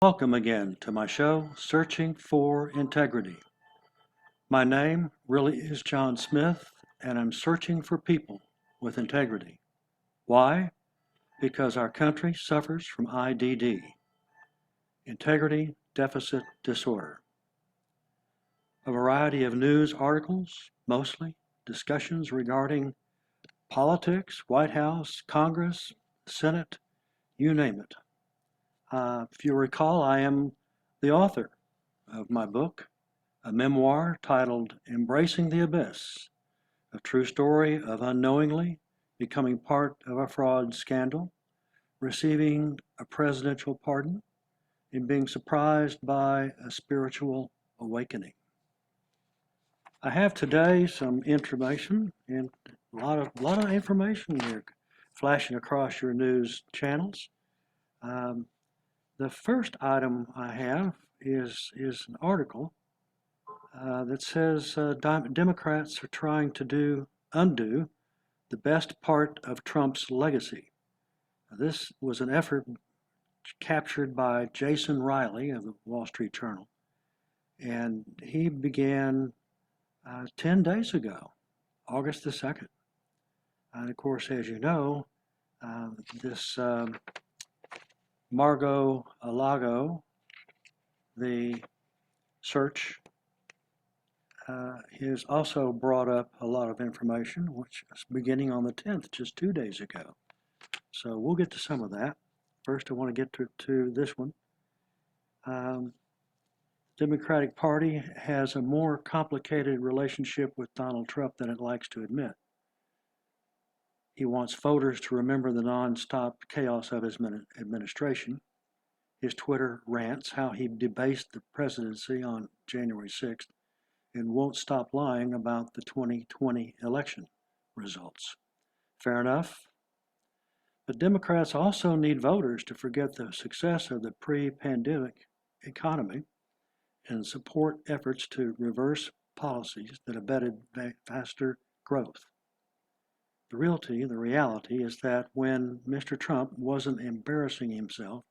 Welcome again to my show, Searching for Integrity. My name really is John Smith, and I'm searching for people with integrity. Why? Because our country suffers from IDD, Integrity Deficit Disorder. A variety of news articles, mostly discussions regarding politics, White House, Congress, Senate, you name it. If you recall, I am the author of my book, a memoir titled Embracing the Abyss, a true story of unknowingly becoming part of a fraud scandal, receiving a presidential pardon, and being surprised by a spiritual awakening. I have today some information and a lot of information here flashing across your news channels. Um, the first item I have is an article that says Democrats are trying to undo the best part of Trump's legacy. This was an effort captured by Jason Riley of the Wall Street Journal, and he began 10 days ago, August the 2nd. And of course, as you know, this Margot Alago, the search has also brought up a lot of information, which is beginning on the 10th, just 2 days ago. So we'll get to some of that. First, I want to get to this one. Democratic Party has a more complicated relationship with Donald Trump than it likes to admit. He wants voters to remember the nonstop chaos of his administration. His Twitter rants how he debased the presidency on January 6th and won't stop lying about the 2020 election results. Fair enough. But Democrats also need voters to forget the success of the pre-pandemic economy and support efforts to reverse policies that abetted faster growth. The reality is that when Mr. Trump wasn't embarrassing himself,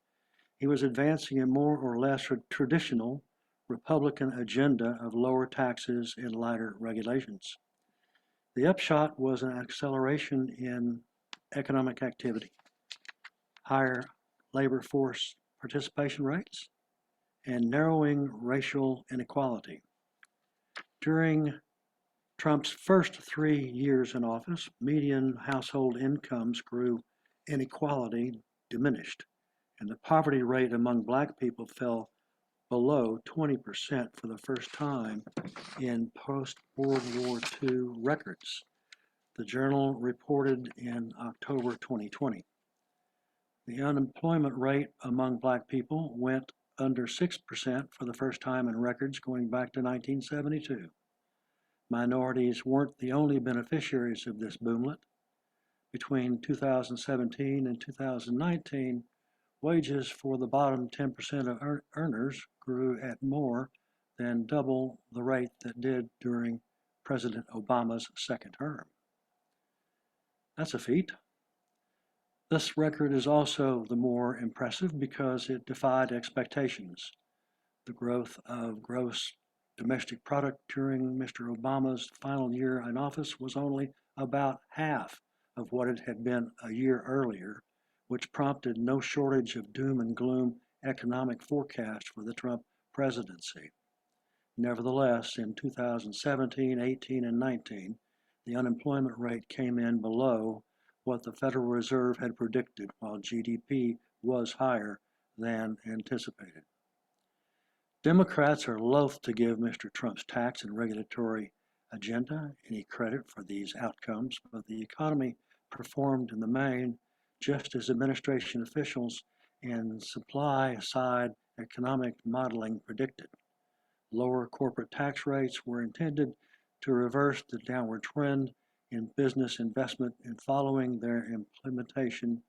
he was advancing a more or less traditional Republican agenda of lower taxes and lighter regulations. The upshot was an acceleration in economic activity, higher labor force participation rates, and narrowing racial inequality. During Trump's first 3 years in office, median household incomes grew, inequality diminished, and the poverty rate among black people fell below 20% for the first time in post-World War II records, the Journal reported in October 2020. The unemployment rate among black people went under 6% for the first time in records going back to 1972. Minorities weren't the only beneficiaries of this boomlet. Between 2017 and 2019, wages for the bottom 10% of earners grew at more than double the rate that did during President Obama's second term. That's a feat. This record is also the more impressive because it defied expectations. The growth of gross domestic product during Mr. Obama's final year in office was only about half of what it had been a year earlier, which prompted no shortage of doom and gloom economic forecasts for the Trump presidency. Nevertheless, in 2017, 18, and 19, the unemployment rate came in below what the Federal Reserve had predicted, while GDP was higher than anticipated. Democrats are loath to give Mr. Trump's tax and regulatory agenda any credit for these outcomes, but the economy performed in the main just as administration officials and supply-side economic modeling predicted. Lower corporate tax rates were intended to reverse the downward trend in business investment, and following their implementation,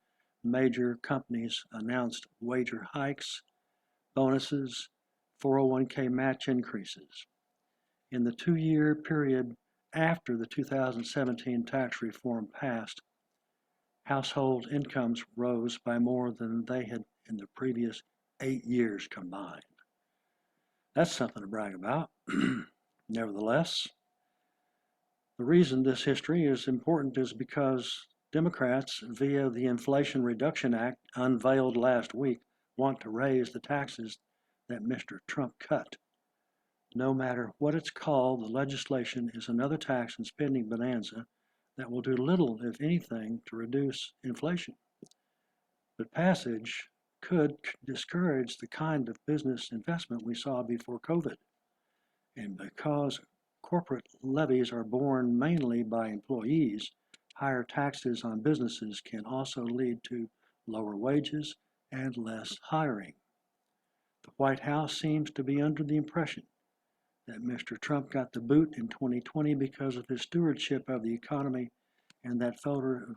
major companies announced wage hikes, bonuses, 401k match increases. In the 2-year period after the 2017 tax reform passed, household incomes rose by more than they had in the previous 8 years combined. That's something to brag about. Nevertheless, the reason this history is important is because Democrats, via the Inflation Reduction Act unveiled last week, want to raise the taxes that Mr. Trump cut. No matter what it's called, the legislation is another tax and spending bonanza that will do little, if anything, to reduce inflation. But passage could discourage the kind of business investment we saw before COVID. And because corporate levies are borne mainly by employees, higher taxes on businesses can also lead to lower wages and less hiring. The White House seems to be under the impression that Mr. Trump got the boot in 2020 because of his stewardship of the economy and that voters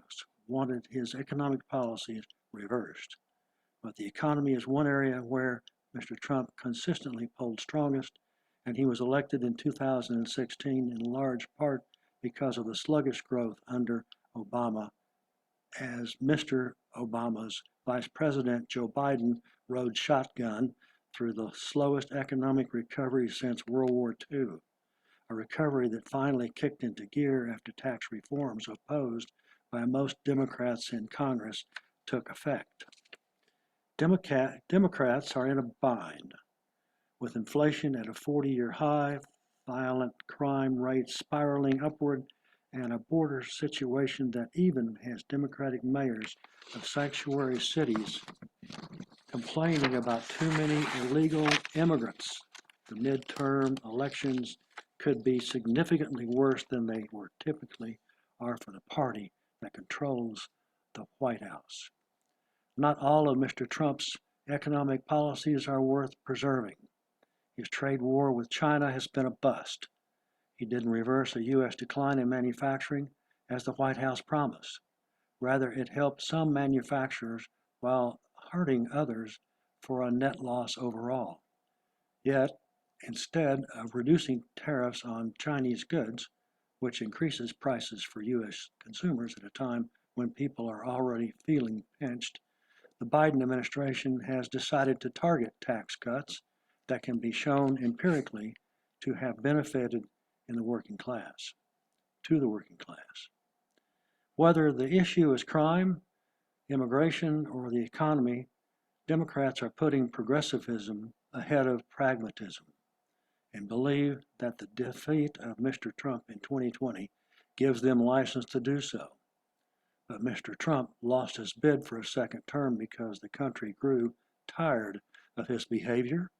wanted his economic policies reversed. But the economy is one area where Mr. Trump consistently polled strongest, and he was elected in 2016 in large part because of the sluggish growth under Obama, as Mr. Obama's Vice President Joe Biden rode shotgun through the slowest economic recovery since World War II, a recovery that finally kicked into gear after tax reforms opposed by most Democrats in Congress took effect. Democrats are in a bind, with inflation at a 40-year high, violent crime rates spiraling upward, and a border situation that even has Democratic mayors of sanctuary cities complaining about too many illegal immigrants. The midterm elections could be significantly worse than they were typically are for the party that controls the White House. Not all of Mr. Trump's economic policies are worth preserving. His trade war with China has been a bust. He didn't reverse a U.S. decline in manufacturing as the White House promised. Rather, it helped some manufacturers while hurting others for a net loss overall. Yet, instead of reducing tariffs on Chinese goods, which increases prices for U.S. consumers at a time when people are already feeling pinched, the Biden administration has decided to target tax cuts that can be shown empirically to have benefited in the working class, to the working class. Whether the issue is crime, immigration, or the economy, Democrats are putting progressivism ahead of pragmatism and believe that the defeat of Mr. Trump in 2020 gives them license to do so. But Mr. Trump lost his bid for a second term because the country grew tired of his behavior,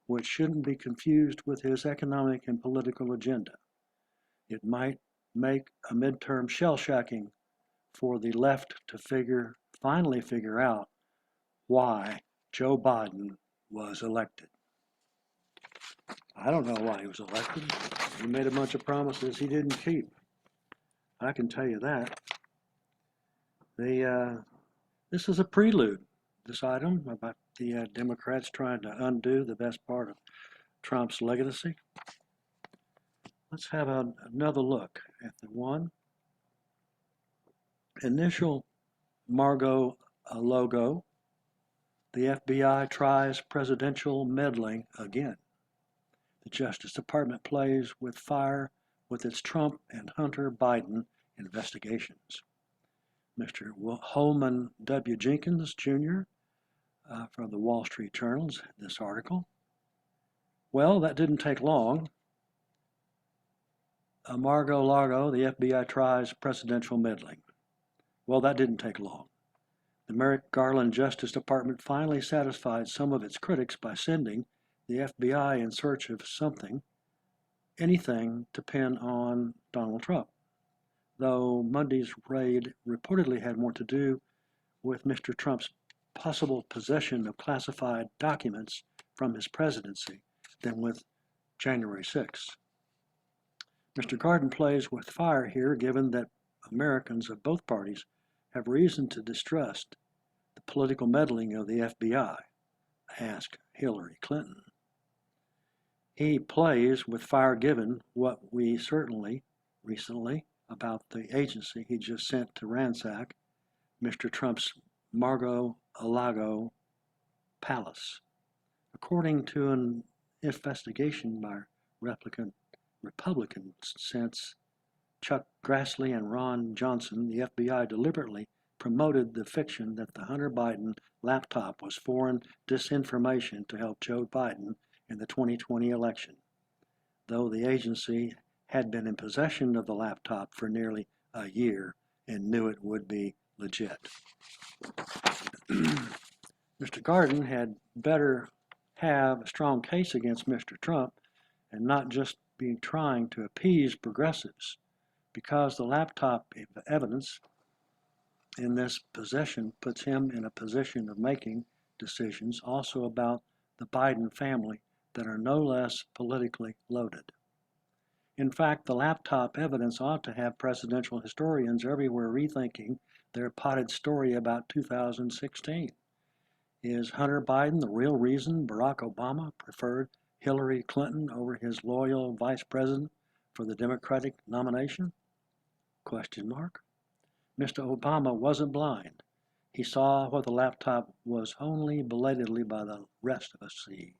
which shouldn't be confused with his economic and political agenda. It might make a midterm shell-shocking for the left to finally figure out why Joe Biden was elected. I don't know why he was elected. He made a bunch of promises he didn't keep. I can tell you that. This is a prelude, this item, about the Democrats trying to undo the best part of Trump's legacy. Let's have another look at the one. Initial Margot logo. The FBI tries presidential meddling again. The Justice Department plays with fire with its Trump and Hunter Biden investigations. Mr. Holman W. Jenkins, Jr., from the Wall Street Journal, this article. Well, that didn't take long. Mar-a-Lago, the FBI tries presidential meddling. Well, that didn't take long. The Merrick Garland Justice Department finally satisfied some of its critics by sending the FBI in search of anything to pin on Donald Trump, though Monday's raid reportedly had more to do with Mr. Trump's possible possession of classified documents from his presidency than with January 6th. Mr. Garden plays with fire here, given that Americans of both parties have reason to distrust the political meddling of the FBI, asked Hillary Clinton. He plays with fire given what we certainly recently about the agency he just sent to ransack Mr. Trump's Mar-a-Lago palace. According to an investigation by Republicans since Chuck Grassley and Ron Johnson, the FBI deliberately promoted the fiction that the Hunter Biden laptop was foreign disinformation to help Joe Biden in the 2020 election, though the agency had been in possession of the laptop for nearly a year and knew it would be legit. Mr. Garden had better have a strong case against Mr. Trump and not just be trying to appease progressives, because the laptop evidence in this possession puts him in a position of making decisions also about the Biden family that are no less politically loaded. In fact, the laptop evidence ought to have presidential historians everywhere rethinking their potted story about 2016. Is Hunter Biden the real reason Barack Obama preferred Hillary Clinton over his loyal vice president for the Democratic nomination? Question mark. Mr. Obama wasn't blind. He saw what the laptop was only belatedly by the rest of us see.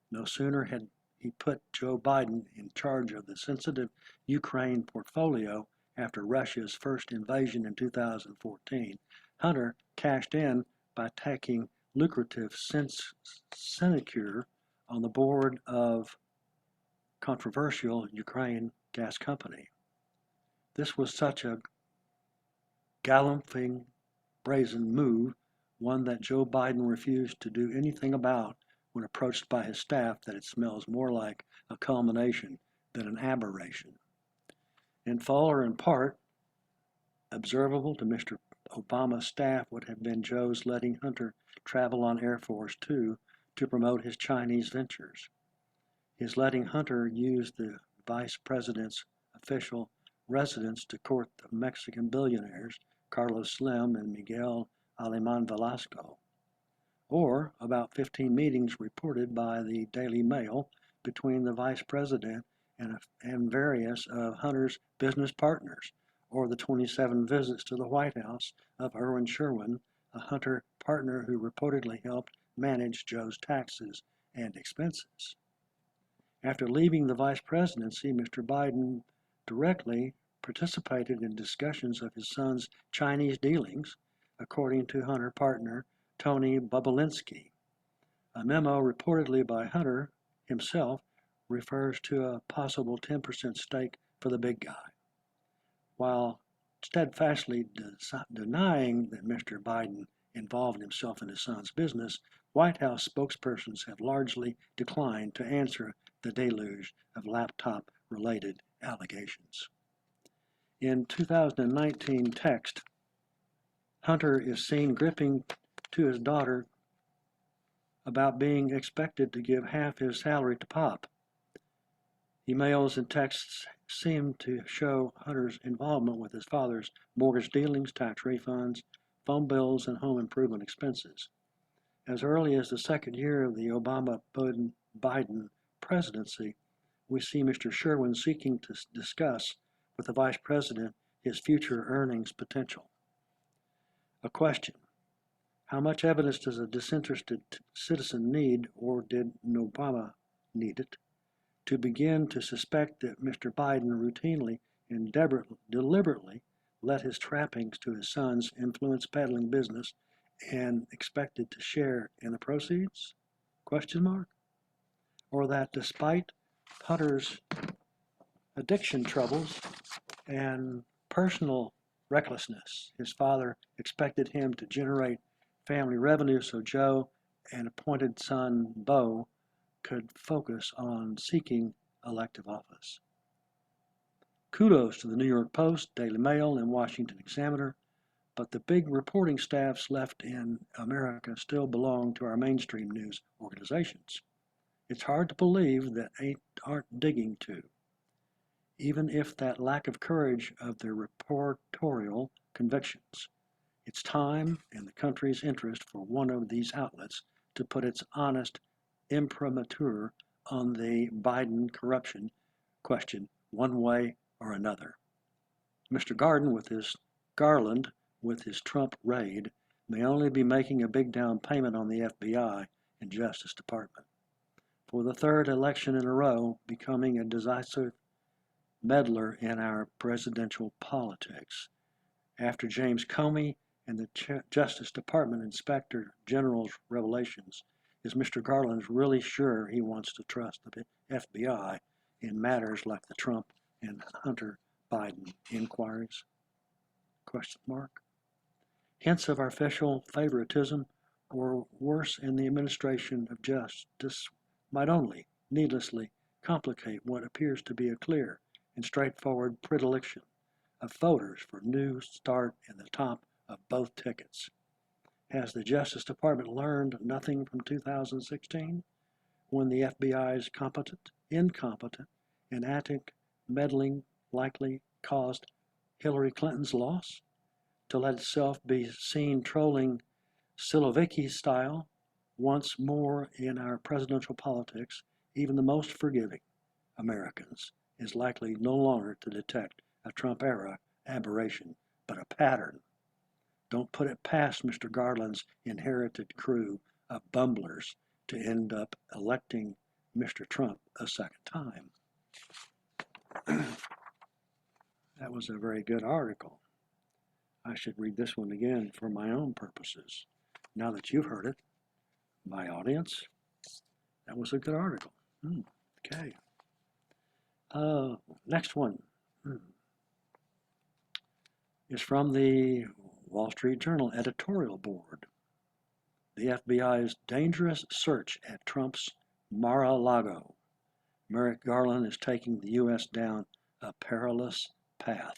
No sooner had he put Joe Biden in charge of the sensitive Ukraine portfolio after Russia's first invasion in 2014, Hunter cashed in by taking lucrative sinecure on the board of controversial Ukraine gas company. This was such a galloping, brazen move, one that Joe Biden refused to do anything about when approached by his staff, that it smells more like a culmination than an aberration. In full or in part, observable to Mr. Obama's staff would have been Joe's letting Hunter travel on Air Force Two to promote his Chinese ventures. His letting Hunter use the vice president's official residence to court the Mexican billionaires Carlos Slim and Miguel Alemán Velasco, or about 15 meetings reported by the Daily Mail between the vice president and various of Hunter's business partners, or the 27 visits to the White House of Erwin Sherwin, a Hunter partner who reportedly helped manage Joe's taxes and expenses. After leaving the vice presidency, Mr. Biden directly participated in discussions of his son's Chinese dealings, according to Hunter partner Tony Bobulinski. A memo reportedly by Hunter himself refers to a possible 10% stake for the big guy. While steadfastly denying that Mr. Biden involved himself in his son's business, White House spokespersons have largely declined to answer the deluge of laptop-related allegations. In 2019 text, Hunter is seen gripping to his daughter about being expected to give half his salary to Pop. Emails and texts seem to show Hunter's involvement with his father's mortgage dealings, tax refunds, phone bills, and home improvement expenses. As early as the second year of the Obama-Biden presidency, we see Mr. Sherwin seeking to discuss with the vice president his future earnings potential. A question: how much evidence does a disinterested citizen need, or did Obama need it, to begin to suspect that Mr. Biden routinely and deliberately let his trappings to his son's influence peddling business and expected to share in the proceeds? Question mark? Or that despite Hunter's addiction troubles and personal recklessness, his father expected him to generate family revenue so Joe and appointed son Beau could focus on seeking elective office. Kudos to the New York Post, Daily Mail, and Washington Examiner, but the big reporting staffs left in America still belong to our mainstream news organizations. It's hard to believe that aren't digging too, even if that lack of courage of their reportorial convictions. It's time in the country's interest for one of these outlets to put its honest imprimatur on the Biden corruption question one way or another. Mr. Garland with his Trump raid may only be making a big down payment on the FBI and Justice Department. For the third election in a row, becoming a decisive meddler in our presidential politics. After James Comey and the Justice Department Inspector General's revelations, is Mr. Garland really sure he wants to trust the FBI in matters like the Trump and Hunter Biden inquiries? Question mark. Hints of official favoritism or worse in the administration of justice might only needlessly complicate what appears to be a clear and straightforward predilection of voters for New Start in the top of both tickets. Has the Justice Department learned nothing from 2016, when the FBI's incompetent, and erratic meddling likely caused Hillary Clinton's loss, to let itself be seen trolling Siloviki style once more in our presidential politics? Even the most forgiving Americans is likely no longer to detect a Trump-era aberration, but a pattern. Don't put it past Mr. Garland's inherited crew of bumblers to end up electing Mr. Trump a second time. That was a very good article. I should read this one again for my own purposes. Now that you've heard it, my audience, that was a good article. Okay. Next one is from the Wall Street Journal editorial board. The FBI's dangerous search at Trump's Mar-a-Lago. Merrick Garland is taking the U.S. down a perilous path.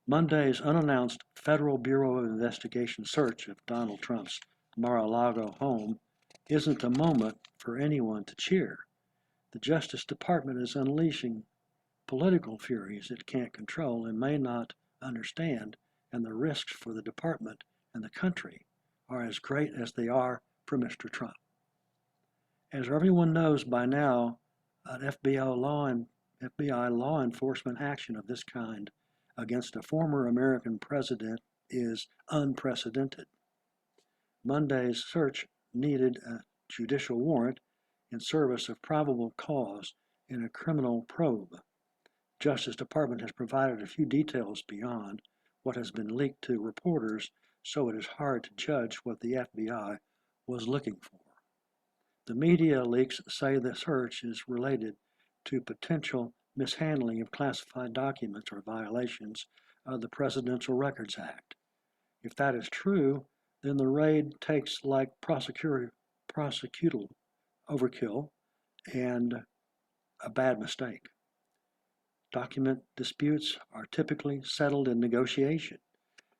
Monday's unannounced Federal Bureau of Investigation search of Donald Trump's Mar-a-Lago home isn't a moment for anyone to cheer. The Justice Department is unleashing political furies it can't control and may not understand, and the risks for the department and the country are as great as they are for Mr. Trump. As everyone knows by now, an FBI law enforcement action of this kind against a former American president is unprecedented. Monday's search needed a judicial warrant in service of probable cause in a criminal probe. Justice Department has provided a few details beyond what has been leaked to reporters, so it is hard to judge what the FBI was looking for. The media leaks say the search is related to potential mishandling of classified documents or violations of the Presidential Records Act. If that is true, then the raid takes like prosecutorial overkill and a bad mistake. Document disputes are typically settled in negotiation,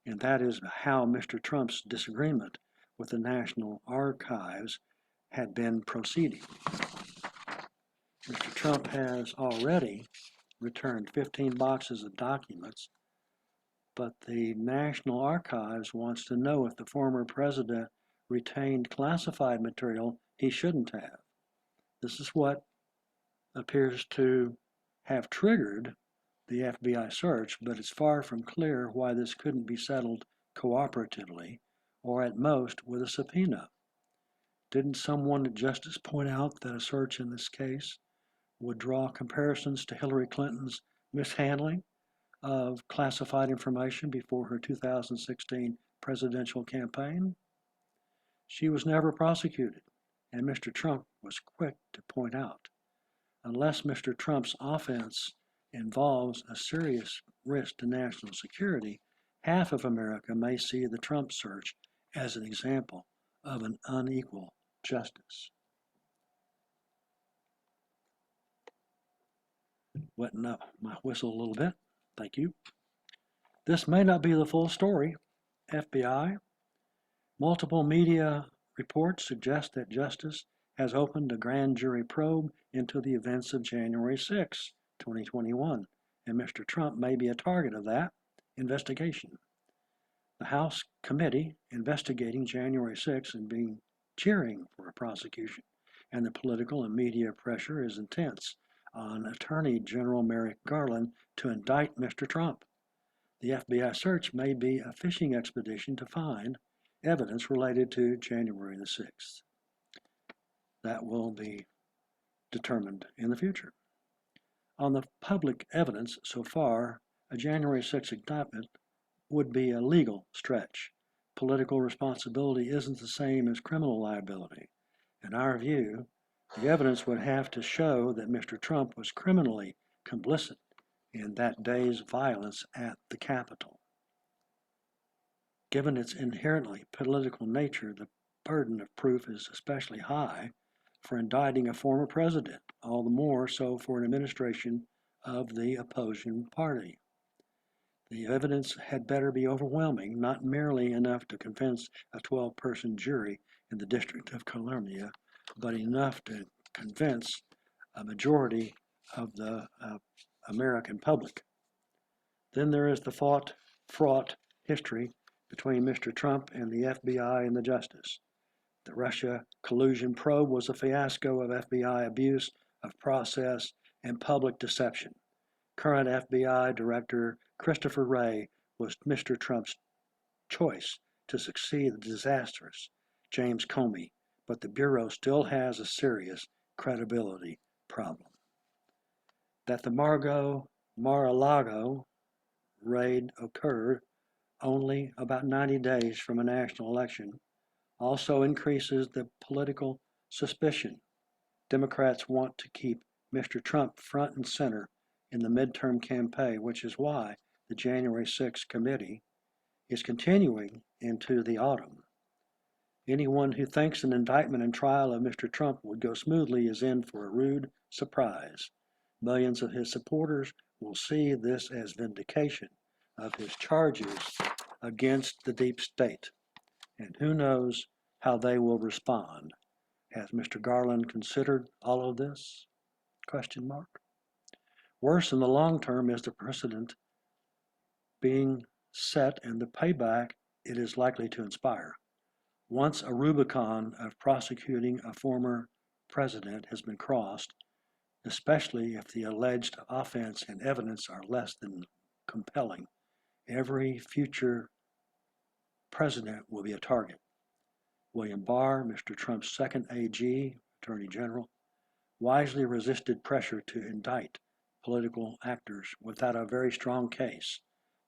and that is how Mr. Trump's disagreement with the National Archives had been proceeding. Mr. Trump has already returned 15 boxes of documents, but the National Archives wants to know if the former president retained classified material he shouldn't have. This is what appears to have triggered the FBI search, but it's far from clear why this couldn't be settled cooperatively or at most with a subpoena. Didn't someone at Justice point out that a search in this case would draw comparisons to Hillary Clinton's mishandling of classified information before her 2016 presidential campaign? She was never prosecuted, and Mr. Trump was quick to point out, unless Mr. Trump's offense involves a serious risk to national security, half of America may see the Trump search as an example of an unequal justice. Wetting up my whistle a little bit. Thank you. This may not be the full story. FBI. Multiple media reports suggest that Justice has opened a grand jury probe into the events of January 6, 2021, and Mr. Trump may be a target of that investigation. The House committee investigating January 6 and cheering for a prosecution, and the political and media pressure is intense on Attorney General Merrick Garland to indict Mr. Trump. The FBI search may be a fishing expedition to find, evidence related to January the 6th. That will be determined in the future. On the public evidence so far, a January 6th indictment would be a legal stretch. Political responsibility isn't the same as criminal liability. In our view, the evidence would have to show that Mr. Trump was criminally complicit in that day's violence at the Capitol. Given its inherently political nature, the burden of proof is especially high for indicting a former president, all the more so for an administration of the opposing party. The evidence had better be overwhelming, not merely enough to convince a 12-person jury in the District of Columbia, but enough to convince a majority of the American public. Then there is the fraught history between Mr. Trump and the FBI and the Justice. The Russia collusion probe was a fiasco of FBI abuse of process and public deception. Current FBI Director Christopher Wray was Mr. Trump's choice to succeed the disastrous James Comey, but the Bureau still has a serious credibility problem. That the Mar-a-Lago raid occurred only about 90 days from a national election also increases the political suspicion. Democrats want to keep Mr. Trump front and center in the midterm campaign, which is why the January 6th committee is continuing into the autumn. Anyone who thinks an indictment and trial of Mr. Trump would go smoothly is in for a rude surprise. Millions of his supporters will see this as vindication of his charges against the deep state. And who knows how they will respond. Has Mr. Garland considered all of this? Question mark. Worse in the long term is the precedent being set and the payback it is likely to inspire. Once a Rubicon of prosecuting a former president has been crossed, especially if the alleged offense and evidence are less than compelling, every future president will be a target. William Barr, Mr. Trump's second AG, Attorney General, wisely resisted pressure to indict political actors without a very strong case.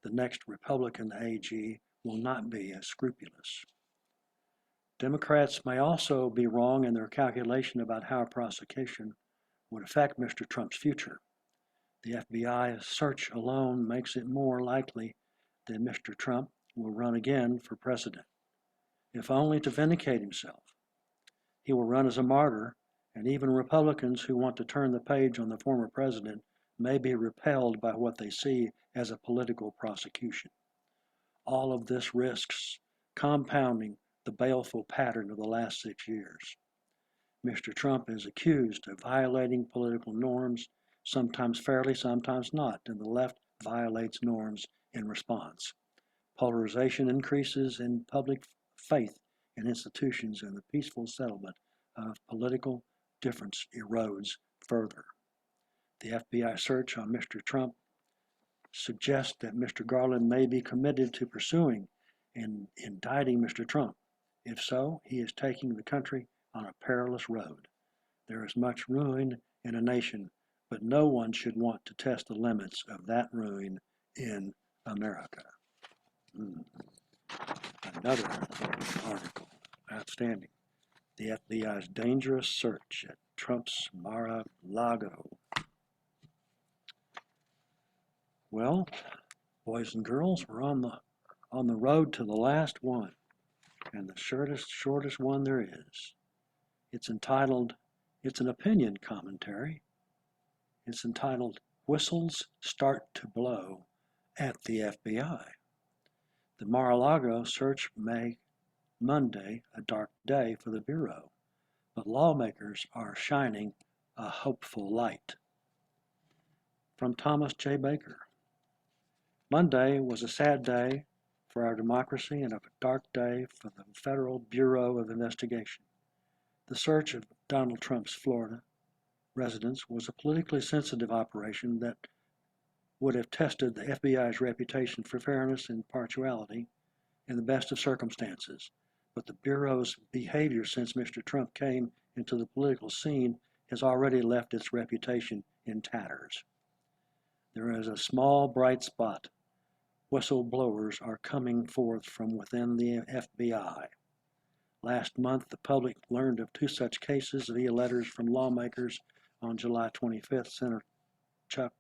The next Republican AG will not be as scrupulous. Democrats may also be wrong in their calculation about how prosecution would affect Mr. Trump's future. The FBI search alone makes it more likely that Mr. Trump will run again for president, if only to vindicate himself. He will run as a martyr, and even Republicans who want to turn the page on the former president may be repelled by what they see as a political prosecution. All of this risks compounding the baleful pattern of the last 6 years. Mr. Trump is accused of violating political norms, sometimes fairly, sometimes not, and the left violates norms in response. Polarization increases in public faith in institutions, and the peaceful settlement of political difference erodes further. The FBI search on Mr. Trump suggests that Mr. Garland may be committed to pursuing and indicting Mr. Trump. If so, he is taking the country on a perilous road. There is much ruin in a nation, but no one should want to test the limits of that ruin in America. Another article, outstanding. The FBI's dangerous search at Trump's Mar-a-Lago. Well, boys and girls, we're on the road to the last one, and the shortest one there is. It's entitled, it's an opinion commentary. It's entitled, Whistles Start to Blow at the FBI. The Mar-a-Lago search made Monday a dark day for the Bureau, but lawmakers are shining a hopeful light. From Thomas J. Baker. Monday was a sad day for our democracy and a dark day for the Federal Bureau of Investigation. The search of Donald Trump's Florida residence was a politically sensitive operation that would have tested the FBI's reputation for fairness and impartiality in the best of circumstances. but the Bureau's behavior since Mr. Trump came into the political scene has already left its reputation in tatters. There is a small bright spot. Whistleblowers are coming forth from within the FBI. Last month, the public learned of 2 such cases via letters from lawmakers. On July 25th, Senator Chuck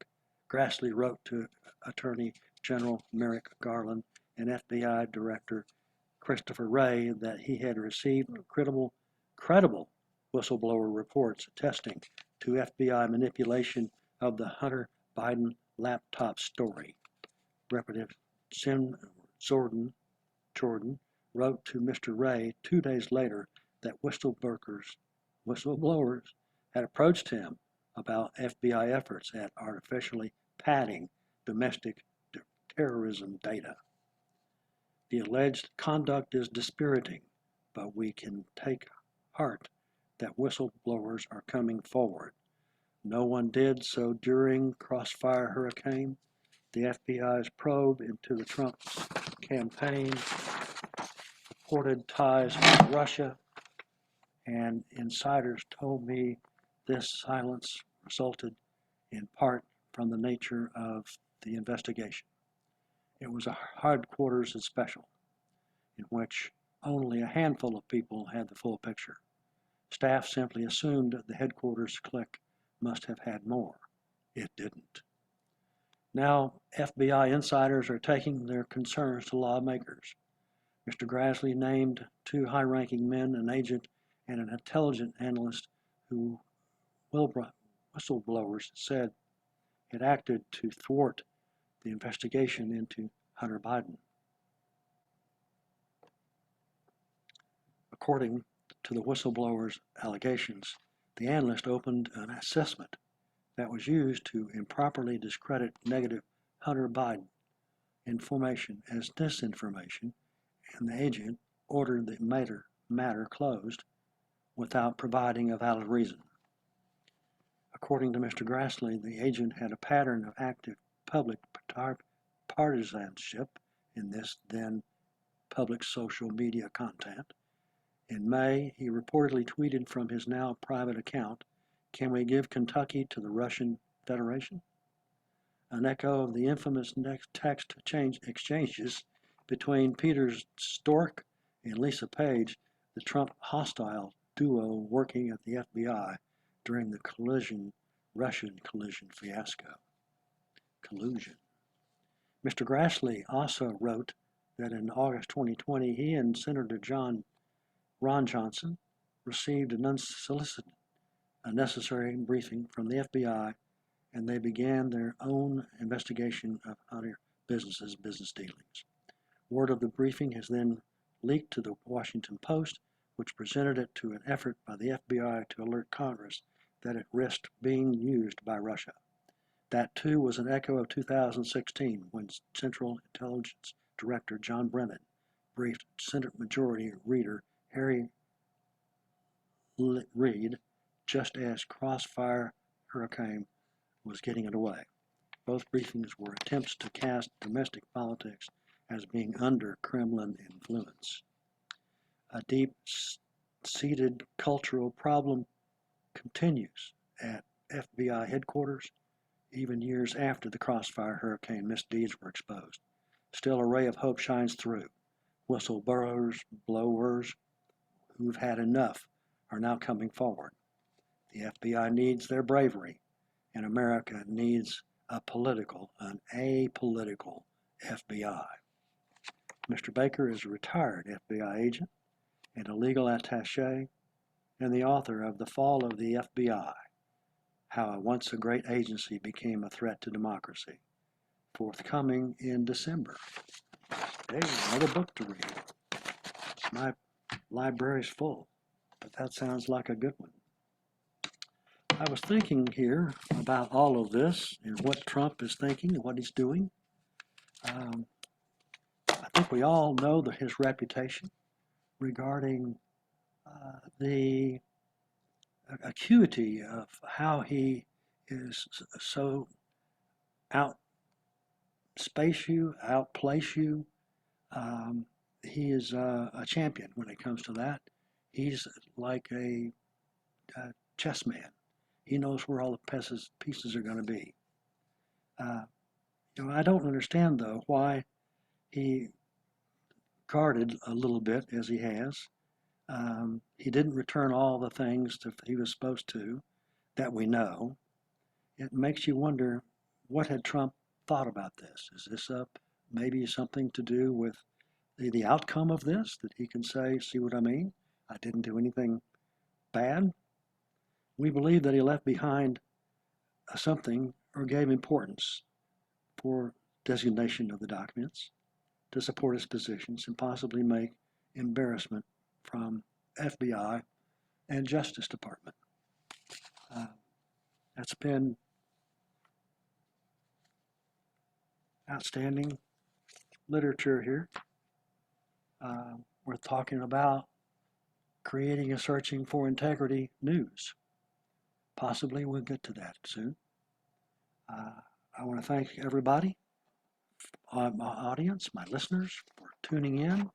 Grassley wrote to Attorney General Merrick Garland and FBI Director Christopher Wray that he had received credible whistleblower reports attesting to FBI manipulation of the Hunter Biden laptop story. Representative Jim Jordan wrote to Mr. Wray 2 days later that whistleblowers had approached him about FBI efforts at artificially padding domestic terrorism data. The alleged conduct is dispiriting, but we can take heart that whistleblowers are coming forward. No one did so during Crossfire Hurricane. The FBI's probe into the Trump campaign reported ties with Russia, and insiders told me this silence resulted in part from the nature of the investigation. It was a headquarters special, in which only a handful of people had the full picture. Staff simply assumed the headquarters clique must have had more. It didn't. Now, FBI insiders are taking their concerns to lawmakers. Mr. Grassley named 2 high-ranking men, an agent and an intelligence analyst who whistleblowers said had acted to thwart the investigation into Hunter Biden. According to the whistleblower's allegations, the analyst opened an assessment that was used to improperly discredit negative Hunter Biden information as disinformation, and the agent ordered the matter closed without providing a valid reason. According to Mr. Grassley, the agent had a pattern of active public partisanship in this then public social media content. In May, he reportedly tweeted from his now private account, "Can we give Kentucky to the Russian Federation?" An echo of the infamous text exchanges between Peter Strzok and Lisa Page, the Trump hostile duo working at the FBI during the Russian collusion fiasco. Collusion. Mr. Grassley also wrote that in August 2020, he and Senator Ron Johnson received an unsolicited, unnecessary briefing from the FBI, and they began their own investigation of Hunter business dealings. Word of the briefing has then leaked to the Washington Post, which presented it to an effort by the FBI to alert Congress that it risked being used by Russia. That too was an echo of 2016, when Central Intelligence Director John Brennan briefed Senate Majority Leader Harry Reid just as Crossfire Hurricane was getting underway. Both briefings were attempts to cast domestic politics as being under Kremlin influence. A deep-seated cultural problem continues at FBI headquarters, even years after the Crossfire Hurricane misdeeds were exposed. Still, a ray of hope shines through. Whistleblowers who've had enough are now coming forward. The FBI needs their bravery, and America needs an apolitical FBI. Mr. Baker is a retired FBI agent and a legal attaché, and the author of The Fall of the FBI, How a Once a Great Agency Became a Threat to Democracy, forthcoming in December. Hey, another book to read. My library's full, but that sounds like a good one. I was thinking here about all of this and what Trump is thinking and what he's doing. I think we all know his reputation regarding the acuity of how he is so outspace you, outplace you, he is a champion when it comes to that. He's like a chess man. He knows where all the pieces are going to be. I don't understand, though, why he guarded a little bit as he has. He didn't return all the things that he was supposed to that we know. It makes you wonder, what had Trump thought about this? Is this maybe something to do with the outcome of this, that he can say, see what I mean? I didn't do anything bad. We believe that he left behind something or gave importance for designation of the documents to support his positions and possibly make embarrassment from FBI and Justice Department. That's been outstanding literature here. We're talking about creating and searching for integrity news. Possibly we'll get to that soon. I want to thank everybody, my audience, my listeners, for tuning in.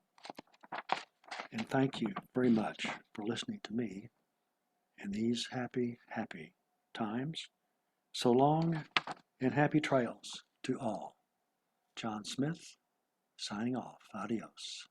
And thank you very much for listening to me in these happy, happy times. So long and happy trails to all. John Smith, signing off. Adios.